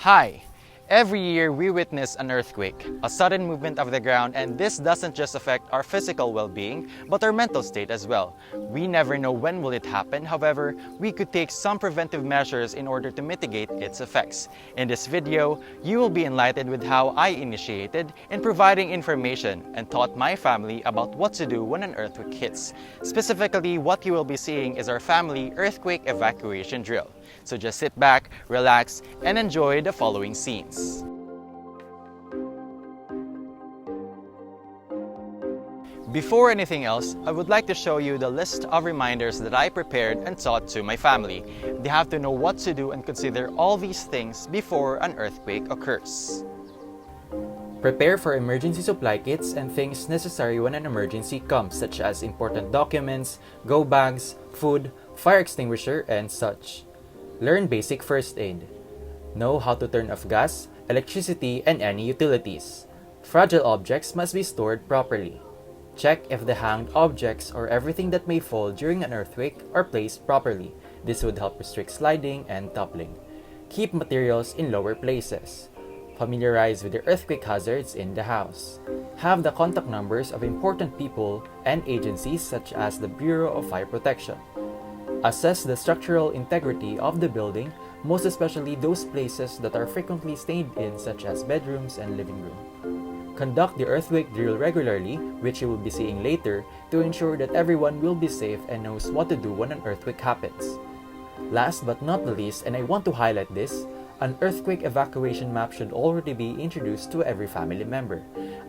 Hi! Every year we witness an earthquake, a sudden movement of the ground, and this doesn't just affect our physical well-being, but our mental state as well. We never know when will it happen, however, we could take some preventive measures in order to mitigate its effects. In this video, you will be enlightened with how I initiated in providing information and taught my family about what to do when an earthquake hits. Specifically, what you will be seeing is our family earthquake evacuation drill. So just sit back, relax, and enjoy the following scenes. Before anything else, I would like to show you the list of reminders that I prepared and taught to my family. They have to know what to do and consider all these things before an earthquake occurs. Prepare for emergency supply kits and things necessary when an emergency comes, such as important documents, go bags, food, fire extinguisher, and such. Learn basic first aid. Know how to turn off gas, electricity, and any utilities. Fragile objects must be stored properly. Check if the hanged objects or everything that may fall during an earthquake are placed properly. This would help restrict sliding and toppling. Keep materials in lower places. Familiarize with the earthquake hazards in the house. Have the contact numbers of important people and agencies such as the Bureau of Fire Protection. Assess the structural integrity of the building, most especially those places that are frequently stayed in, such as bedrooms and living room. Conduct the earthquake drill regularly, which you will be seeing later, to ensure that everyone will be safe and knows what to do when an earthquake happens. Last but not the least, and I want to highlight this, an earthquake evacuation map should already be introduced to every family member.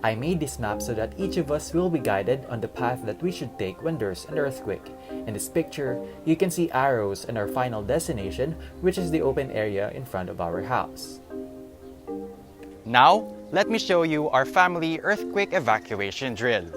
I made this map so that each of us will be guided on the path that we should take when there's an earthquake. In this picture, you can see arrows and our final destination, which is the open area in front of our house. Now, let me show you our family earthquake evacuation drill.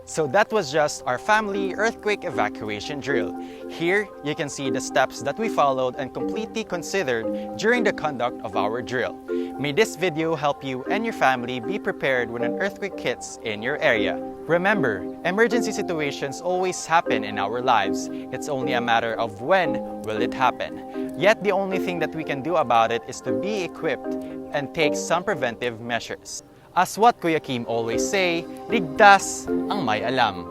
So that was just our family earthquake evacuation drill. Here, you can see the steps that we followed and completely considered during the conduct of our drill. May this video help you and your family be prepared when an earthquake hits in your area. Remember, emergency situations always happen in our lives. It's only a matter of when will it happen. Yet the only thing that we can do about it is to be equipped and take some preventive measures. As what Kuya Kim always say, ligtas ang may alam.